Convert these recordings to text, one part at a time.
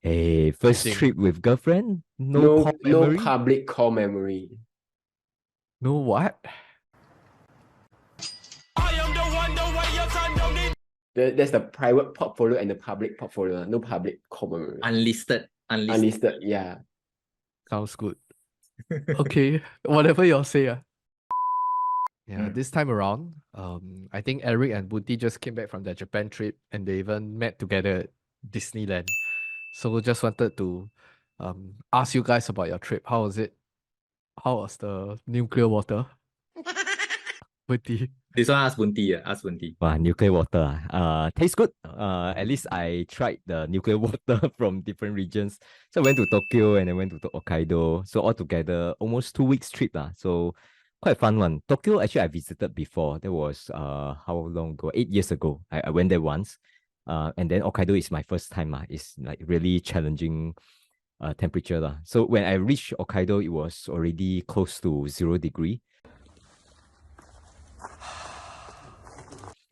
Hey, first think trip with girlfriend? No No, core no memory? public core memory. no what? There's the private portfolio and the public portfolio. No public core memory. Unlisted. Unlisted, yeah. Sounds good. Okay, whatever y'all say. Yeah, this time around, I think Eric and Buti just came back from their Japan trip and they even met together at Disneyland. So just wanted to ask you guys about your trip. How was it? How was the nuclear water? Buti. This one ask Bunti. Ask Bunti. Wow, nuclear water. Tastes good. At least I tried the nuclear water from different regions. So I went to Tokyo and I went to Hokkaido. So altogether, almost 2 weeks trip. So quite a fun one. Tokyo, actually, I visited before. That was how long ago? 8 years ago. I went there once. And then Hokkaido is my first time. It's like really challenging temperature. So when I reached Hokkaido, it was already close to 0 degree.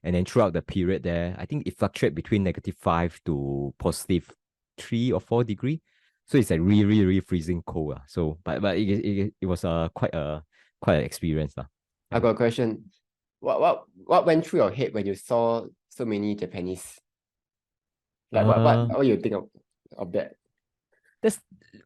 And then throughout the period there, I think it fluctuated between -5 to +3 or 4 degree. So it's like really, really freezing cold. So, but it was quite an experience. I got a question. What went through your head when you saw so many Japanese? Like what you think of that? That's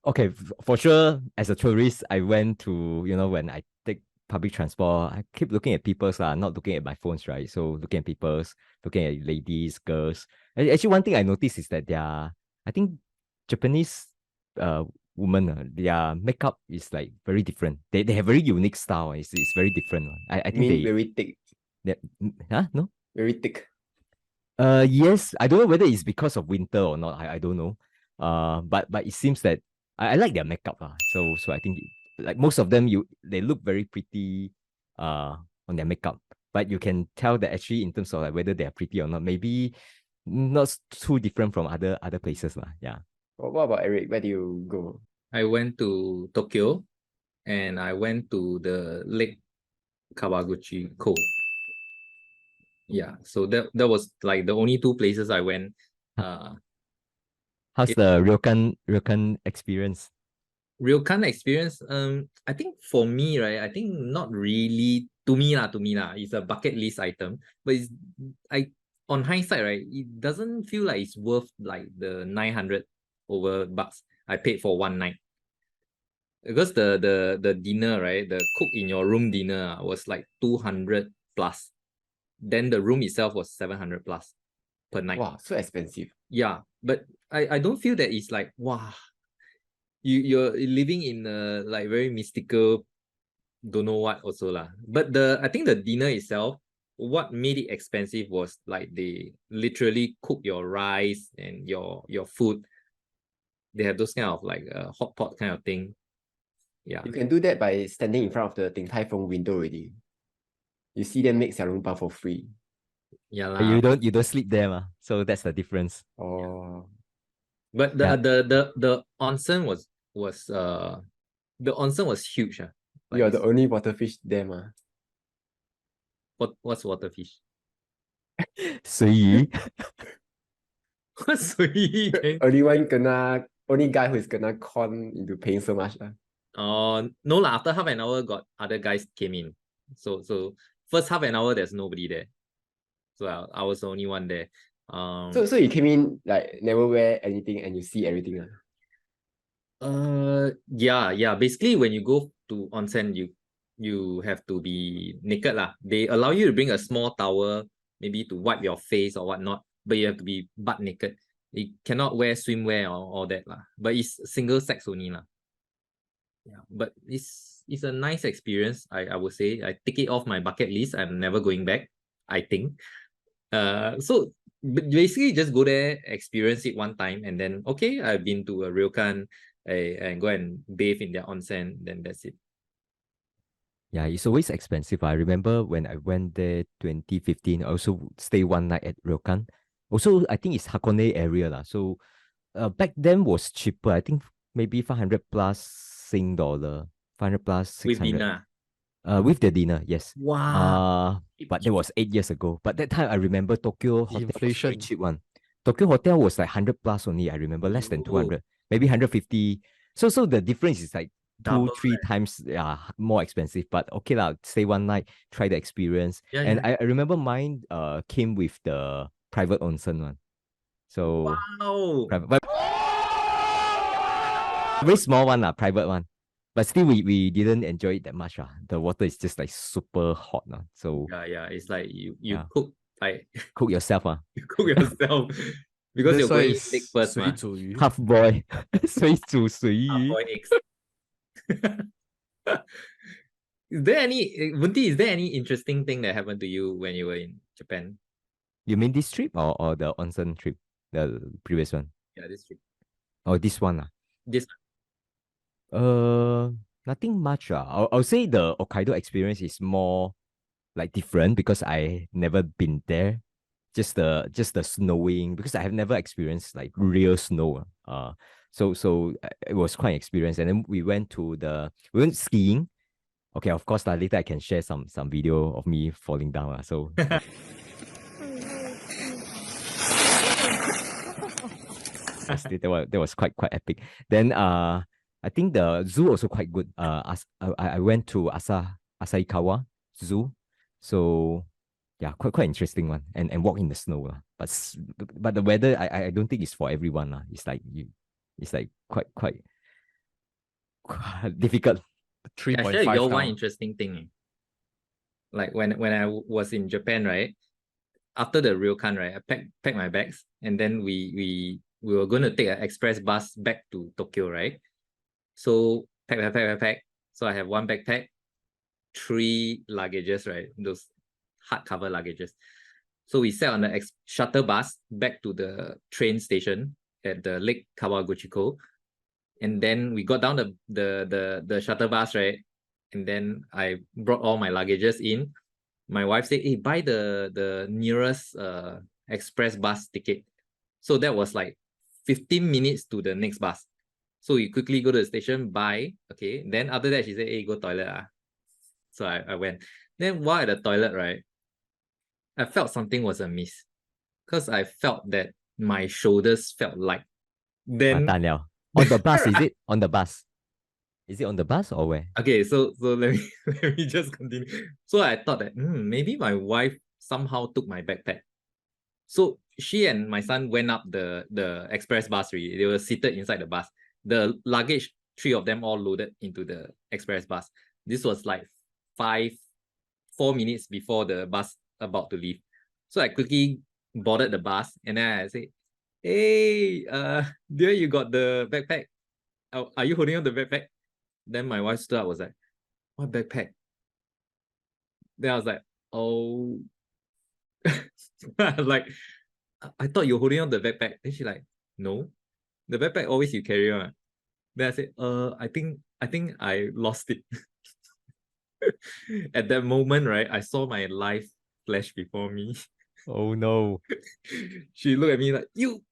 okay. For sure, as a tourist, I went to, when I take public transport, I keep looking at people's, not looking at my phones, right? So looking at people's, looking at ladies, girls. Actually, one thing I noticed is that I think Japanese women, their makeup is like very different. They have very unique style. It's very different. I think they very thick. No? Very thick. Yes. I don't know whether it's because of winter or not. I don't know. But it seems that I like their makeup. So I think like most of them, they look very pretty on their makeup. But you can tell that actually in terms of like whether they are pretty or not, maybe not too different from other places. Yeah. What about Eric? Where do you go? I went to Tokyo and I went to the Lake Kawaguchi Cove. Yeah, so that was like the only two places I went. How's the Ryokan experience? Ryokan experience, I think for me, right, I think not really to me lah, it's a bucket list item, but on hindsight, right, it doesn't feel like it's worth like the 900 over bucks I paid for one night. Because the dinner, right, the cook in your room dinner was like 200 plus. Then the room itself was 700 plus per night. Wow, so expensive. Yeah, but I don't feel that it's like, wow, you're living in a like very mystical, don't know what also lah. But I think the dinner itself, what made it expensive was like they literally cook your rice and your food. They have those kind of like hot pot kind of thing. Yeah, you can do that by standing in front of the Din Tai Fung window already. You see them make xiaolongbao for free. yeah lah. You don't sleep there, so that's the difference. Oh, but the onsen was the onsen was huge. Like you're the only waterfish there, what's waterfish? 随意. What's sui? Only guy who's gonna con into paying so much. No lah. After half an hour, got other guys came in. So first half an hour, there's nobody there. So I was the only one there. So you came in like never wear anything and you see everything. Yeah. Basically, when you go to onsen, you have to be naked lah. They allow you to bring a small towel, maybe to wipe your face or whatnot, but you have to be butt naked. You cannot wear swimwear or all that lah. But it's single sex only lah. Yeah, but it's a nice experience. I would say I take it off my bucket list. I'm never going back, I think. So basically just go there, experience it one time, and then okay, I've been to a ryokan and go and bathe in their onsen, then that's it. Yeah, it's always expensive. I remember when I went there 2015, I also stayed one night at Ryokan. Also, I think it's Hakone area lah. So back then was cheaper. I think maybe 500 plus Sing dollar, 500 plus 600. With dinner? With the dinner, yes. Wow. But that was 8 years ago. But that time I remember Tokyo hotel was Inflation. very cheap one. Tokyo hotel was like 100 plus only. I remember less than Ooh, 200, maybe 150. So the difference is like two, double, three times more expensive. But okay lah, stay one night, try the experience. Yeah, And yeah. I remember mine came with the private onsen one. So Wow. private, but very small one private one. But still, we didn't enjoy it that much. The water is just like super hot. So Yeah. It's like you Yeah. cook like cook yourself. you cook yourself because you're That's why going it's lake first, 水 ma. 煮鱼. Half boy, 水煮水鱼. Half-boiled eggs. Bunti, is there any interesting thing that happened to you when you were in Japan? You mean this trip or the onsen trip, the previous one? Yeah, this trip. Oh, this one. This Nothing much. I'll say the Hokkaido experience is more like different because I never been there. Just the snowing, because I have never experienced like real snow. So it was quite an experience. And then we went skiing. Okay, of course, later I can share some video of me falling down. So that was quite epic. Then I think the zoo also quite good. I went to Asaikawa Zoo. So yeah, quite interesting one. And walk in the snow. But the weather I don't think it's for everyone. It's like quite difficult. Yeah, I 3.5 share with you all one now. interesting thing. Like when I was in Japan, right? After the Ryokan, right? I packed my bags, and then we were going to take an express bus back to Tokyo, right? So pack. So I have one backpack, 3 luggages, right? Those hardcover luggages. So we sat on the shuttle bus back to the train station at the Lake Kawaguchiko. And then we got down the shuttle bus, right? And then I brought all my luggages in. My wife said, hey, buy the nearest express bus ticket. So that was like 15 minutes to the next bus. So we quickly go to the station, buy. Okay. Then after that, she said, hey, go toilet. So I went. Then while at the toilet, right, I felt something was amiss. Because I felt that my shoulders felt light. Then on the bus, is it? On the bus. Is it on the bus or where? okay, so let me just continue. So I thought that maybe my wife somehow took my backpack. So she and my son went up the express bus. They were seated inside the bus. The luggage, 3 of them all loaded into the express bus. This was like 4 minutes before the bus about to leave. So I quickly boarded the bus and then I said, hey, dear, you got the backpack. Are you holding on the backpack? Then my wife stood up, was like, what backpack? Then I was like, oh. Like, I thought you were holding on the backpack. Then she like, no, the backpack always you carry on. Then I said, I think I lost it. At that moment, right, I saw my life flash before me. Oh no. She looked at me like, you.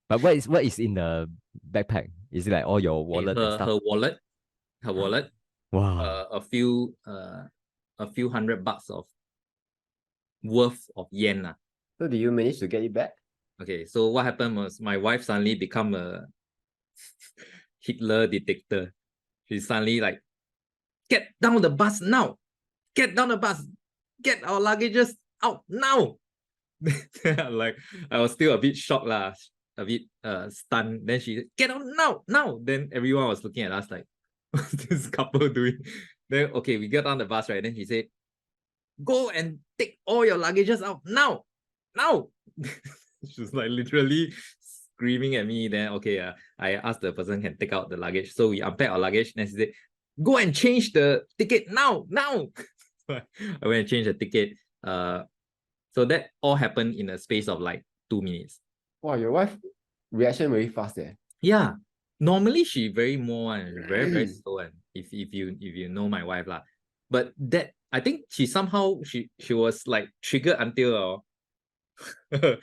But what is in the backpack? Is it like all your wallet and stuff? Her wallet. Wow. A few $100 of worth of yen. So did you manage to get it back? Okay, so what happened was my wife suddenly become a Hitler detector. She suddenly like, get down the bus now! Get down the bus! Get our luggages out now! Like, I was still a bit shocked lah, a bit stunned. Then she said, get out now! Then everyone was looking at us like, what's this couple doing? Then okay, we got on the bus, right? Then she said, go and take all your luggages out now! She was like literally screaming at me. Then okay, I asked the person can take out the luggage. So we unpack our luggage. Then she said, go and change the ticket now. So I went and changed the ticket. So that all happened in a space of like 2 minutes. Wow, your wife reaction very fast there. Yeah. Normally she very more very slow and if you know my wife lah. But that I think she somehow she was like triggered until her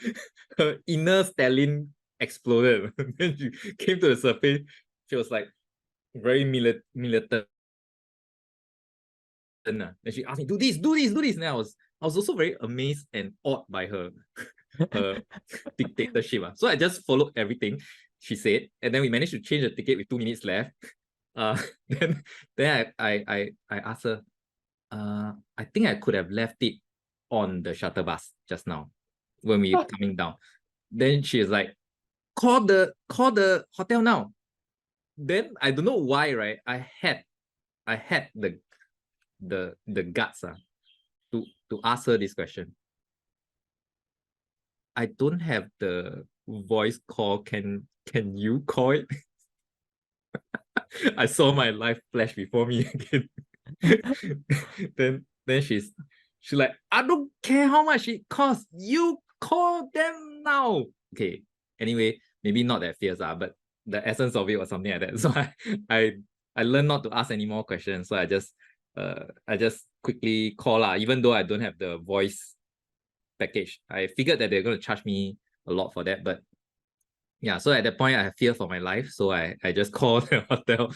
inner Stalin exploded. Then she came to the surface. She was like very military Then she asked me, do this, do this, do this. And I was also very amazed and awed by her dictatorship. So I just followed everything she said, and then we managed to change the ticket with 2 minutes left. Then I asked her, I think I could have left it on the shuttle bus just now when we were coming down. Then she was like, call the hotel now. Then I don't know why, right? I had the guts to ask her this question. I don't have the voice call. Can you call it? I saw my life flash before me again. then she's like, I don't care how much it costs. You call them now. Okay. Anyway, maybe not that fierce, but the essence of it was something like that. So I learned not to ask any more questions. So I just quickly call even though I don't have the voice package. I figured that they're going to charge me a lot for that, but yeah, so at that point I have fear for my life, so I just called the hotel.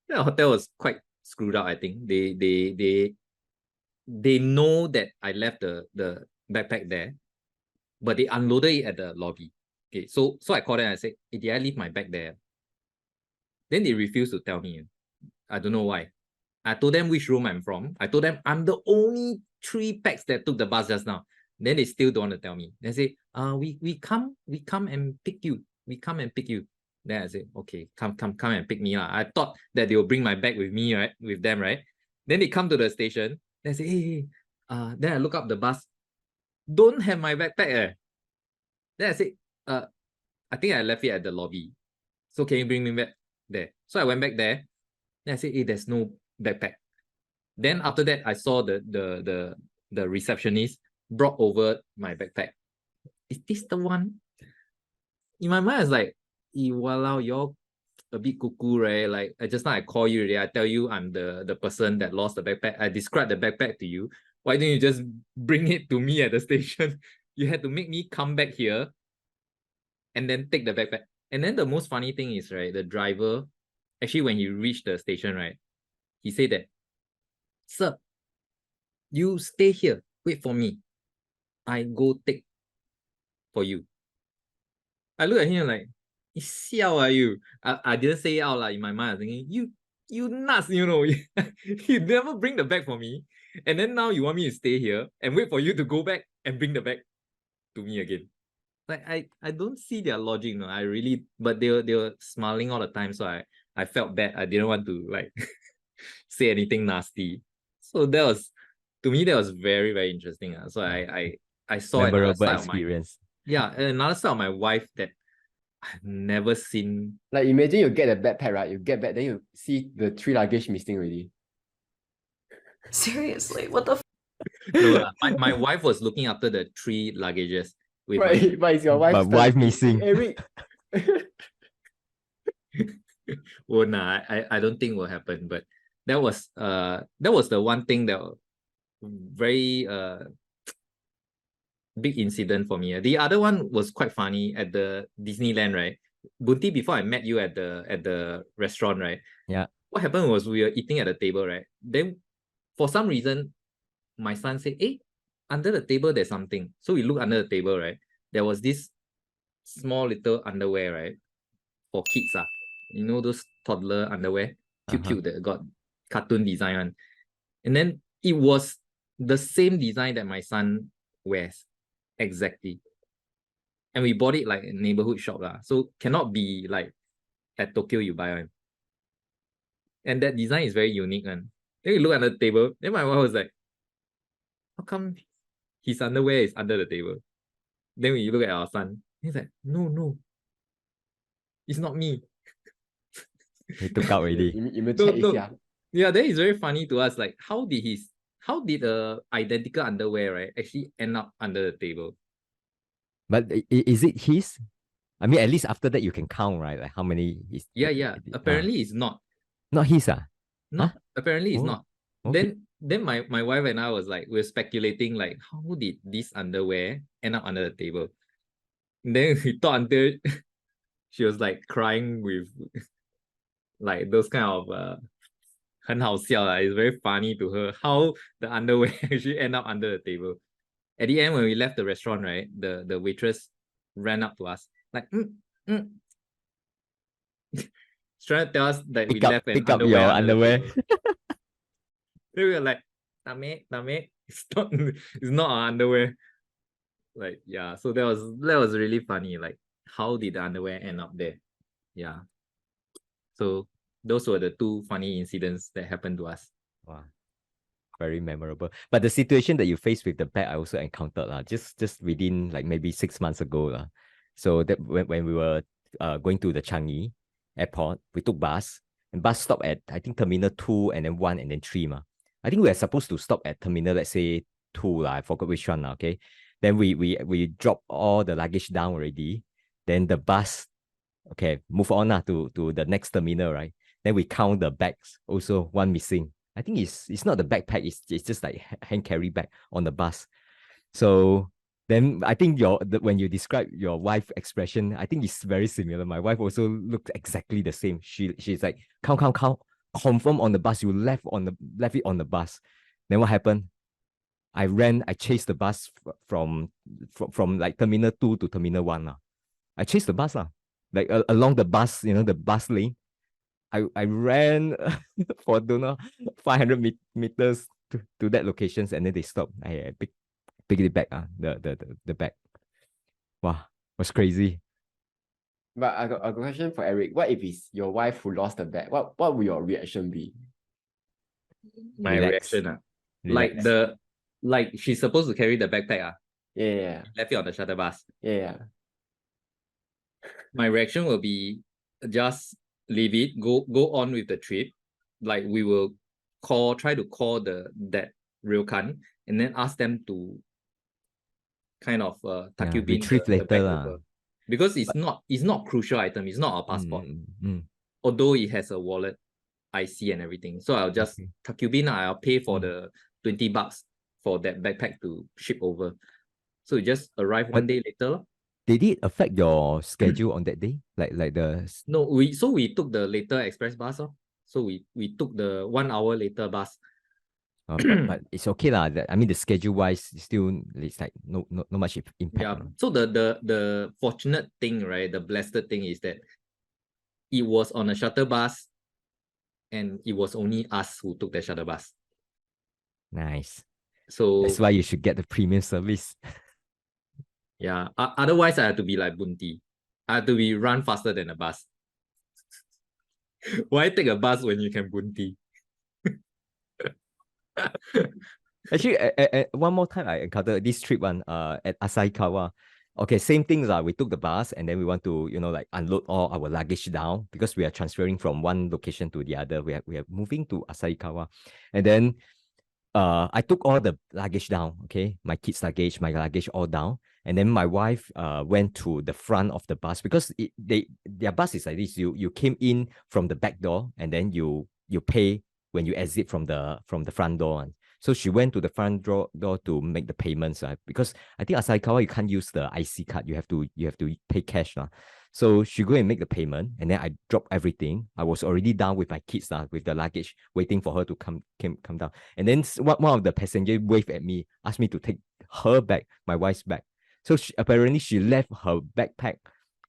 The hotel was quite screwed up. I think they know that I left the backpack there, but they unloaded it at the lobby. Okay, so I called them and I said, hey, did I leave my bag there? Then they refused to tell me. I don't know why. I told them which room I'm from. I told them I'm the only 3 packs that took the bus just now. Then they still don't want to tell me. They say, we come and pick you. We come and pick you. Then I say, okay, come and pick me. I thought that they will bring my bag with me, right? With them, right? Then they come to the station. Then I say, hey, then I look up the bus. Don't have my backpack. Then I say, I think I left it at the lobby. So can you bring me back there? So I went back there. Then I said, hey, there's no backpack. Then after that, I saw the receptionist brought over my backpack. Is this the one? In my mind, I was like, walao, you're a bit cuckoo, right? Like, just now I call you already. I tell you I'm the person that lost the backpack. I described the backpack to you. Why didn't you just bring it to me at the station? You had to make me come back here and then take the backpack. And then the most funny thing is, right, the driver, actually, when he reached the station, right, he said that, sir, you stay here. Wait for me. I go take for you. I look at him like, siao are you? I didn't say it out in my mind. I was thinking, you nuts, you know. You never bring the bag for me. And then now you want me to stay here and wait for you to go back and bring the bag to me again. Like I don't see their logic, no. I really, but they were smiling all the time, so I felt bad. I didn't want to like say anything nasty. So that was, to me, that was very, very interesting. So I saw another side experience. Another side of my wife that I've never seen. Like imagine you get a backpack, right? You get back, then you see the 3 luggage missing already. Seriously, what the No, my wife was looking after the 3 luggages with Right, but it's your wife's But wife turn. missing. Eric. well, nah, I don't think will happen. But that was the one thing that very big incident for me. The other one was quite funny at the Disneyland, right? Bunti, before I met you at the restaurant, right? Yeah. What happened was we were eating at the table, right? Then for some reason, my son said, hey, under the table there's something. So we look under the table, right? There was this small little underwear, right? For kids. You know those toddler underwear? Cute that got cartoon design on. And then it was the same design that my son wears. Exactly. And we bought it like a neighborhood shop. So cannot be like at Tokyo you buy one. And that design is very unique. Then we look under the table. Then my wife was like, how come his underwear is under the table? Then we look at our son. He's like, no. It's not me. He took out already. Yeah, that is very funny to us. Like, how did identical underwear, right, actually end up under the table? But is it his? I mean, at least after that you can count, right? Like how many is. Yeah. Apparently it's not. Not his, No, apparently it's not. Okay. Then my wife and I was like, we're speculating like, how did this underwear end up under the table? And then we thought until she was like crying with like those kind of 很好笑啦. It's very funny to her how the underwear actually end up under the table. At the end, when we left the restaurant, right, the waitress ran up to us like, She's trying to tell us that we left an pick up underwear your under the underwear. table. Then we were like, Tame, it's not our underwear. Like, yeah, so that was really funny. Like, how did the underwear end up there? Yeah. So those were the two funny incidents that happened to us. Wow. Very memorable. But the situation that you faced with the bag, I also encountered just within like maybe 6 months ago. So that when we were going to the Changi airport, we took bus, and bus stopped at I think terminal 2 and then 1 and then 3. I think we are supposed to stop at terminal, let's say 2. I forgot which one. Okay. Then we drop all the luggage down already. Then the bus, okay, move on to the next terminal, right? Then we count the bags, also one missing. I think it's not the backpack, it's just like hand carry bag on the bus. So then I think when you describe your wife expression, I think it's very similar. My wife also looked exactly the same. She's like, count, confirm on the bus. You left it on the bus. Then what happened? I chased the bus from like terminal 2 to terminal 1. I chased the bus like along the bus, the bus lane. I ran for 500 meters to that locations, and then they stopped. I picked it back. The bag. Wow, was crazy. But I got a question for Eric. What if it's your wife who lost the bag? What would your reaction be? My Relax. reaction, Relax. like she's supposed to carry the backpack. Yeah. Left it on the shuttle bus. Yeah. My reaction will be just leave it, go on with the trip. Like we will try to call that Ryokan and then ask them to kind of tuck you in retrieve the bag later over. Because it's not crucial item, it's not our passport. Although it has a wallet, IC and everything. So I'll just tuck you in. I'll pay for the $20 for that backpack to ship over. So it just arrived one day later. Did it affect your schedule on that day? Like the No, we took the later express bus. So we took the 1 hour later bus. but it's okay lah. I mean, the schedule wise, it's like no much impact. Yeah. So the fortunate thing, right? The blessed thing is that it was on a shuttle bus, and it was only us who took the shuttle bus. Nice. So that's why you should get the premium service. Yeah. Otherwise, I had to be like Bunti. I had to be run faster than a bus. Why take a bus when you can Bunti? Actually, one more time I encountered this trip at Asahikawa. Okay, same things. We took the bus and then we want to, like unload all our luggage down because we are transferring from one location to the other. We are moving to Asahikawa. And then I took all the luggage down, okay? My kids' luggage, my luggage all down. And then my wife went to the front of the bus because their bus is like this. You came in from the back door and then you pay when you exit from the front door. So she went to the front door to make the payments, because I think Asahikawa you can't use the IC card. You have to pay cash. So she go and make the payment, and then I dropped everything. I was already down with my kids with the luggage, waiting for her to come down. And then one of the passengers waved at me, asked me to take her bag, my wife's bag. So apparently she left her backpack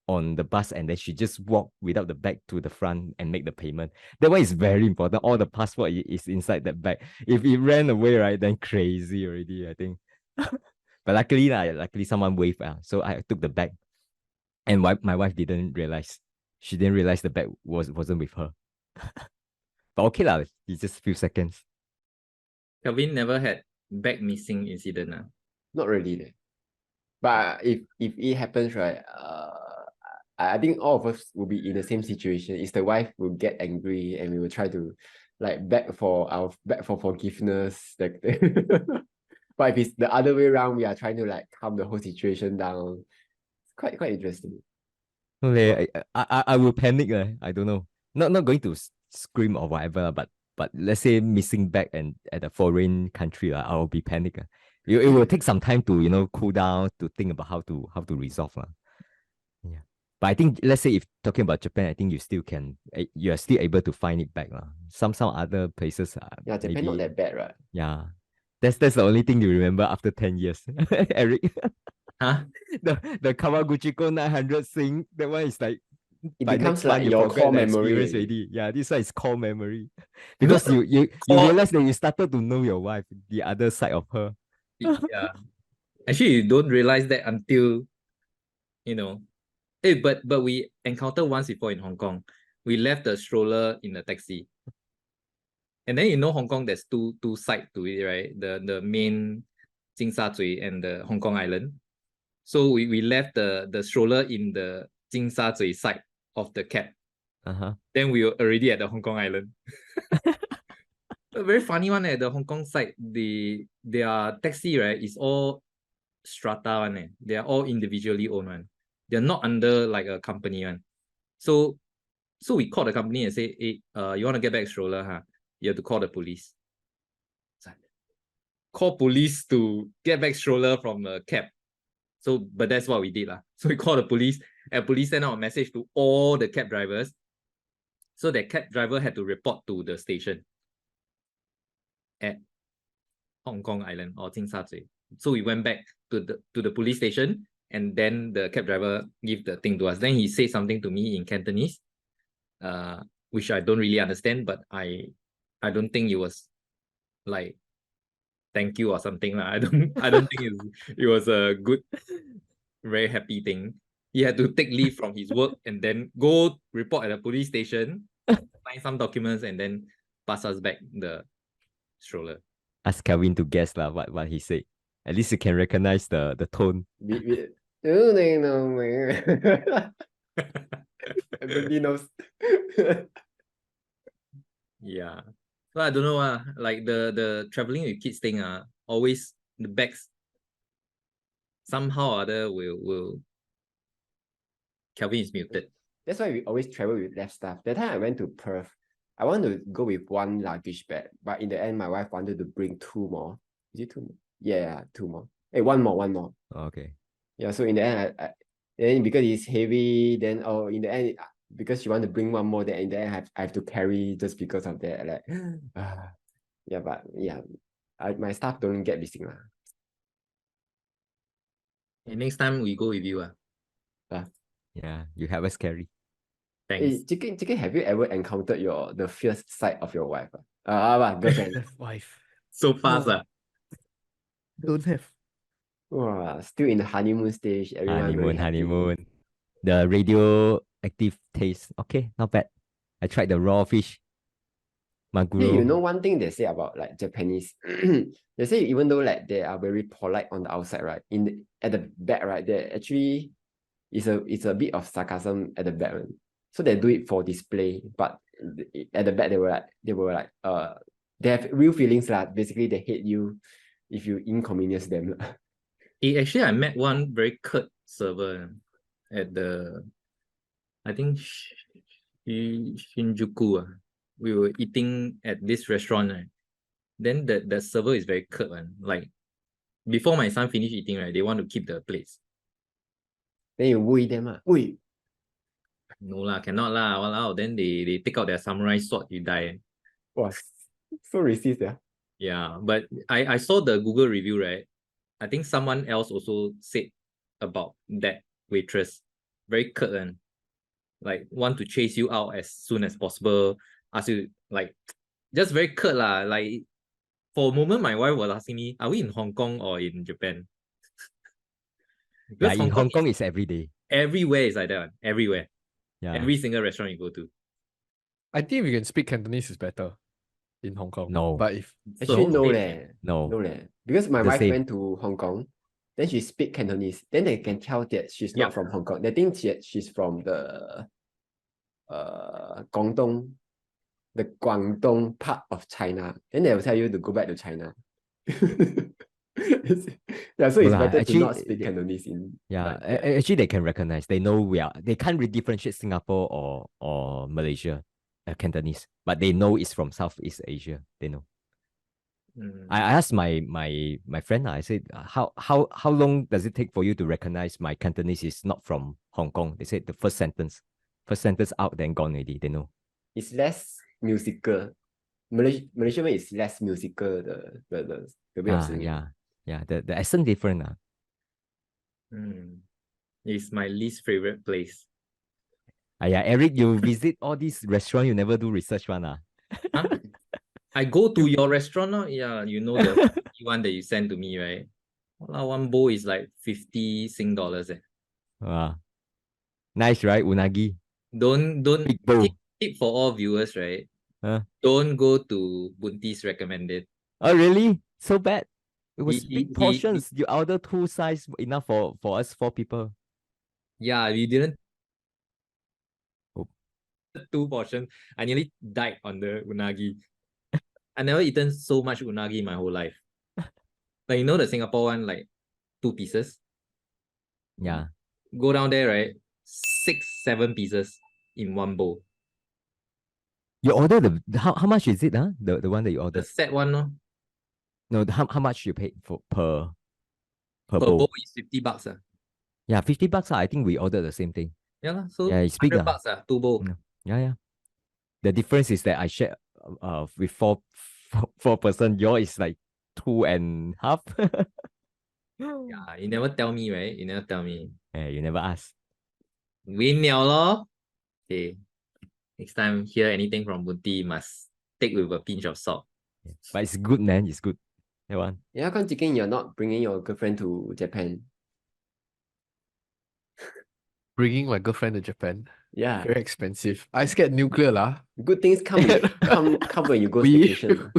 on the bus and then she just walked without the bag to the front and make the payment. That one is very important. All the passport is inside that bag. If it ran away, right, then crazy already, I think. But luckily someone waved. So I took the bag. And my wife didn't realize. She didn't realize the bag wasn't with her. But okay lah, it's just a few seconds. Kelvin never had bag missing incident. Not really. But if it happens, right, I think all of us will be in the same situation. Is the wife will get angry and we will try to like beg for forgiveness. Like but if it's the other way around, we are trying to like calm the whole situation down. It's quite interesting. Okay, I will panic. I don't know. Not going to scream or whatever, but let's say missing bag and at a foreign country, I will be panic. It will take some time to cool down, to think about how to resolve. Yeah. But I think let's say if talking about Japan, I think you still can you are still able to find it back lah. Some other places Yeah, Japan not maybe that bad, right? yeah. That's the only thing you remember after 10 years. Eric. Huh? The Kawaguchiko 900 thing, that one is like It by becomes next month like you your forget core the memory experience already. already. Yeah, this one is core memory. Because you Core- realize that you started to know your wife, the other side of her. Yeah. Actually, you don't realize that until, you know. Hey, but we encountered once before in Hong Kong. We left the stroller in the taxi. And then Hong Kong, there's two sides to it, right? The main Jing Sha Zui and the Hong Kong Island. So we left the stroller in the Jing Sha Zui side of the cab. Uh-huh. Then we were already at the Hong Kong Island. A very funny one at the Hong Kong side. Their taxi, right, is all strata one. They are all individually owned one. They're not under like a company one. So we called the company and say, hey, you want to get back stroller, huh? You have to call the police. Call police to get back stroller from the cab. So, but that's what we did lah. So we called the police, and police sent out a message to all the cab drivers. So that cab driver had to report to the station at Hong Kong Island or Jing Sha Zui. So we went back to the police station, and then the cab driver gave the thing to us. Then he said something to me in Cantonese, which I don't really understand, but I don't think it was like thank you or something. I don't think it was a good, very happy thing. He had to take leave from his work and then go report at the police station, sign some documents, and then pass us back the stroller. Ask Kelvin to guess lah what he said. At least you can recognize the tone. Everybody knows. Yeah. So I don't know, like the traveling with kids thing, always the bags somehow or other will Kelvin is muted. That's why we always travel with less stuff. That time I went to Perth, I wanted to go with one luggage bag, but in the end, my wife wanted to bring two more. Is it two more? Yeah, two more. Hey, one more. Okay. Yeah, so in the end, then because it's heavy, then in the end, because she want to bring one more, then in the end, I have to carry just because of that. Like, yeah, but yeah, my stuff don't get missing lah. And next time we go with you. Yeah, you have us carry. Thanks. Hey, Chicken, have you ever encountered the fierce side of your wife? Girlfriend. Wife. So fast. Don't have. Still in the honeymoon stage. Everyone very happy. Honeymoon. The radioactive taste. Okay, not bad. I tried the raw fish. Maguro. Hey, you know one thing they say about like Japanese, they say even though like they are very polite on the outside, right? At the back, right, they actually it's a bit of sarcasm at the back. Right? So they do it for display, but at the back they were like they have real feelings like basically they hate you if you inconvenience them. Actually, I met one very curt server at the, I think Shinjuku. We were eating at this restaurant, right? Then the server is very curt one. Like before my son finish eating, right, they want to keep the plates. Then you woo them, woo. No lah, cannot lah. Walao. Then they take out their samurai sword, you die. Wow, so racist, yeah. Yeah, but I saw the Google review, right? I think someone else also said about that waitress. Very curt and like want to chase you out as soon as possible. Ask you like just very curt lah. Like for a moment, my wife was asking me, "Are we in Hong Kong or in Japan?" Yeah, Because in Hong Kong is every day. everywhere is like that. Everywhere. Yeah. Every single restaurant you go to. I think if you can speak Cantonese is better in Hong Kong. No. But if Actually, no they- leh. No. No leh. Because my The wife same. went to Hong Kong, then she speak Cantonese. Then they can tell that she's Yeah. not from Hong Kong. They think she's from the Guangdong, the Guangdong part of China. Then they will tell you to go back to China. Yeah, so No it's lah, better to actually, not speak Cantonese in. Yeah, like that. actually they can recognize. They know they can't really differentiate Singapore or Malaysia, Cantonese, but they know it's from Southeast Asia. They know. I asked my friend, I said, how long does it take for you to recognize my Cantonese is not from Hong Kong? They said the first sentence out, then gone already. They know. It's less musical. Malaysian way is less musical, the way of singing. Yeah. The accent different. It's my least favorite place. Yeah, Eric, you visit all these restaurants, you never do research one. Huh? I go to your restaurant now. Yeah, you know the one that you sent to me, right? Well, one bowl is like 50 Sing dollars. Nice, right? Unagi. Don't Big bowl. tip for all viewers, right? Huh? Don't go to Bunti's recommended. Oh, really? So bad? It was He- big portions. You order 2 size enough for us 4 people. Yeah, we didn't. Oh. 2 portions. I nearly died on the unagi. I never eaten so much unagi in my whole life. Like, you know the Singapore one, like 2 pieces? Yeah. Go down there, right? 6, 7 pieces in one bowl. You order how much is it? The one that you The ordered? set one, no? No, how much you paid for per Per bowl? bowl is 50 bucks. Yeah, 50 bucks. I think we ordered the same thing. Yeah, so Yeah, it's big. 100 bucks, 2 bowl. Yeah. The difference is that I share with four person. Yours is like 2.5. Yeah, you never tell me, right? You never tell me. Yeah, you never ask. Win liao lor. Okay. Next time hear anything from Bunti, must take with a pinch of salt. But it's good, man. It's good. That one. Yeah, how come chicken you're not bringing your girlfriend to Japan? Bringing my girlfriend to Japan. Yeah, Very expensive. I scared nuclear lah. good things come when you go vacation.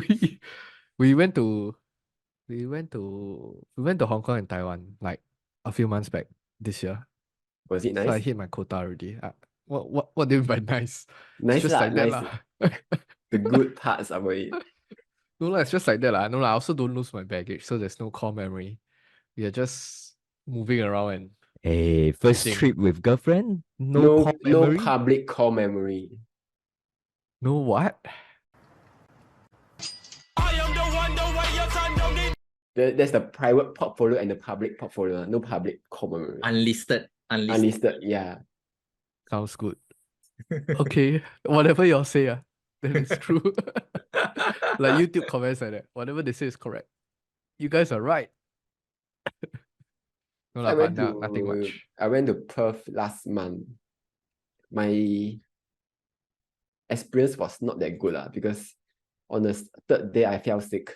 we went to Hong Kong and Taiwan like a few months back this year. Was it So I nice? hit my quota already. What do you mean by nice? Nice It's just lah, like that nice. lah. The good parts about it. No lah, it's just like that lah. No lah, I also don't lose my baggage, so there's no core memory. We are just moving around and Hey, first Sitting. trip with girlfriend? No core No memory? public core memory. no what? There's the private portfolio and the public portfolio. No public core memory. Unlisted. Unlisted, yeah. Sounds good. Okay, whatever y'all say, that is true. Like YouTube comments like that. Whatever they say is correct. You guys are right. No lah, but nothing much. I went to Perth last month. My experience was not that good because on the 3rd day I fell sick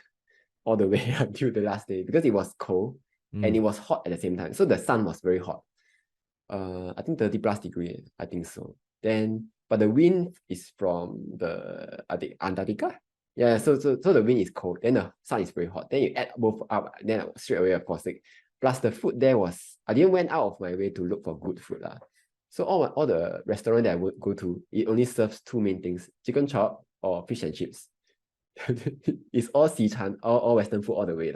all the way until the last day because it was cold and it was hot at the same time. So the sun was very hot. I think 30 plus degree, I think so. But the wind is from I think Antarctica. Yeah, so the wind is cold, then the sun is very hot. Then you add both up, then straight away I fall sick. Plus the food there I didn't went out of my way to look for good food. So all the restaurant that I would go to, it only serves 2 main things, chicken chop or fish and chips. It's all Xichan, all Western food all the way.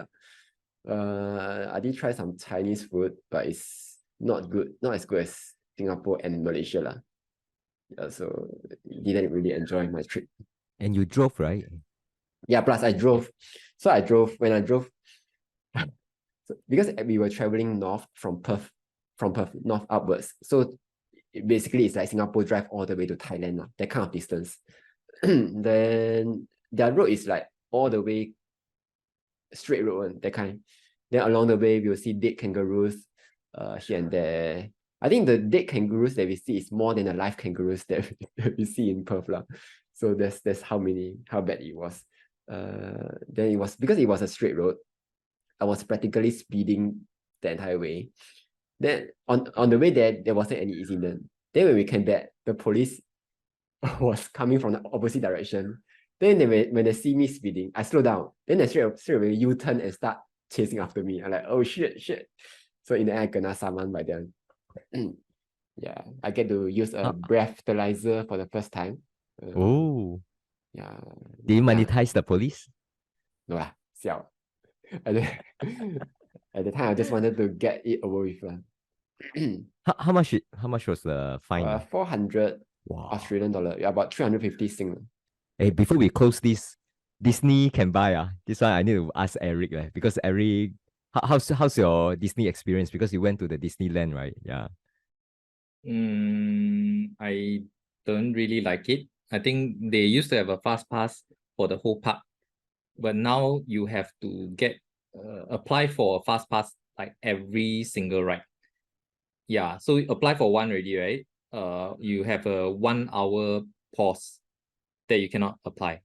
I did try some Chinese food, but it's not as good as Singapore and Malaysia. So didn't really enjoy my trip. And you drove, right? Yeah, plus I drove. When I drove, because we were traveling north from Perth north upwards. So basically it's like Singapore drive all the way to Thailand, that kind of distance. Then their road is like all the way straight road, that kind. Then along the way we'll see dead kangaroos here and there. I think the dead kangaroos that we see is more than the live kangaroos that we see in Perth. So that's how bad it was. Then it was because it was a straight road. I was practically speeding the entire way. Then on the way there wasn't any incident. Then when we came back, the police was coming from the opposite direction. Then when they see me speeding, I slow down. Then they straight away U-turn and start chasing after me. I'm like, oh shit. So in the end, I kena saman by them. Yeah, I get to use a breathalyzer for the first time. Oh. Yeah. Did you monetize the police? No lah, siao. At the time, I just wanted to get it over with. How much was the fine? 400 Wow. Australian dollar. Yeah, about 350 Sing. Hey, before we close this, Disney can buy. This one I need to ask Eric, because Eric, how's your Disney experience? Because you went to the Disneyland, right? Yeah. I don't really like it. I think they used to have a fast pass for the whole park, but now you have to apply for a fast pass like every single ride. Yeah, so you apply for one already, right? You have a 1 hour pause that you cannot apply.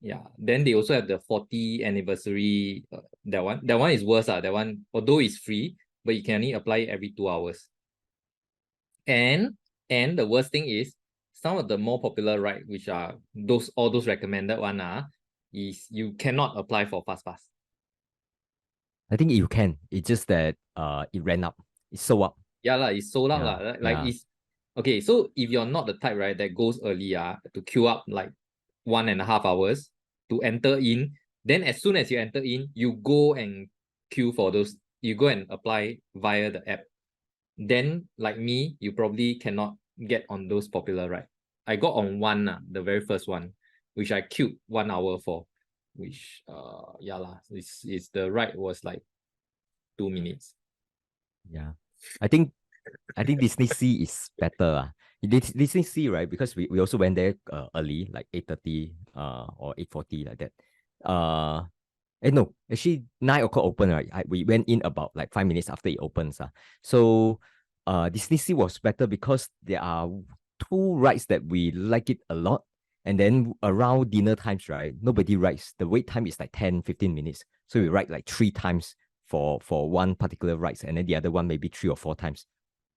Yeah, then they also have the 40th anniversary. That one is worse. That one, although it's free, but you can only apply it every 2 hours. And the worst thing is some of the more popular ride, which are all those recommended one, is you cannot apply for fast pass. I think you can. It's just that it ran up. It's sold up. Yeah, it's sold out. Yeah, Like yeah. it's okay. So if you're not the type, right, that goes early to queue up like 1.5 hours to enter in, then as soon as you enter in, you go and queue for those, you go and apply via the app. Then like me, you probably cannot get on those popular ride. I got on one, the very first one, which I queued 1 hour for, which it's the ride was like 2 minutes. Yeah. I think Disney Sea is better. Disney Sea, right? Because we also went there early, like 8:30 or 8:40 like that. No, actually 9 o'clock open, right? We went in about like 5 minutes after it opens. So Disney Sea was better because there are 2 rides that we like it a lot. And then around dinner times, right? Nobody rides. The wait time is like 10-15 minutes. So we ride like 3 times for one particular rides, and then the other one maybe 3 or 4 times.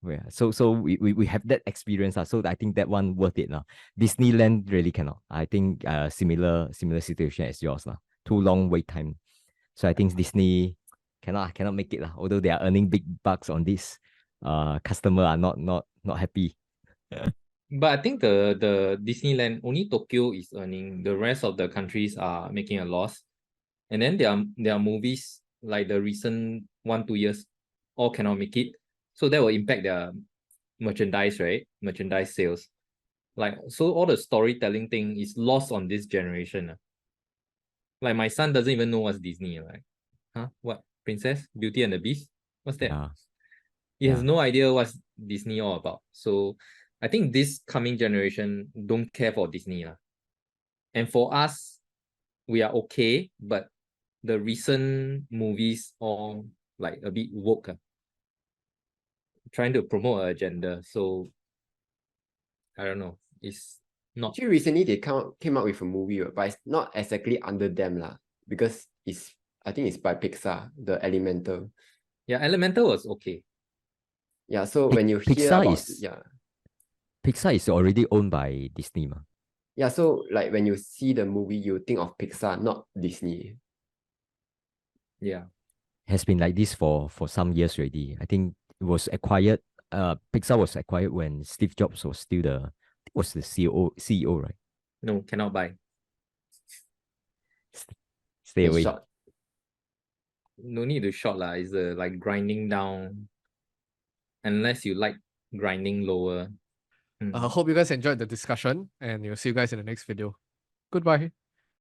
Yeah. So we have that experience. So I think that one worth it. Disneyland really cannot. I think similar situation as yours. Too long wait time. So I think Disney cannot make it. Although they are earning big bucks on this. Customer are not happy. But I think the Disneyland, only Tokyo is earning. The rest of the countries are making a loss. And then there are movies like the recent 1-2 years all cannot make it. So that will impact their merchandise, right? Merchandise sales. Like, so all the storytelling thing is lost on this generation. Like my son doesn't even know what's Disney. Like, what? Princess? Beauty and the Beast? What's that? Yeah. He has no idea what's Disney all about. So I think this coming generation don't care for Disney. And for us, we are okay, but the recent movies all like a bit woke, trying to promote an agenda. So I don't know. It's not. Actually, recently they came out with a movie, but it's not exactly under them because I think it's by Pixar, the Elemental. Yeah, Elemental was okay. Yeah, so when you hear Pixar about Pixar is already owned by Disney, Yeah, so like when you see the movie, you think of Pixar, not Disney. Yeah. Has been like this for some years already. I think it was acquired. Pixar was acquired when Steve Jobs was still the CEO, right? No, cannot buy. Stay It's away. short. No need to short lah. It's like grinding down. Unless you like grinding lower. Hope you guys enjoyed the discussion, and we'll see you guys in the next video. Goodbye.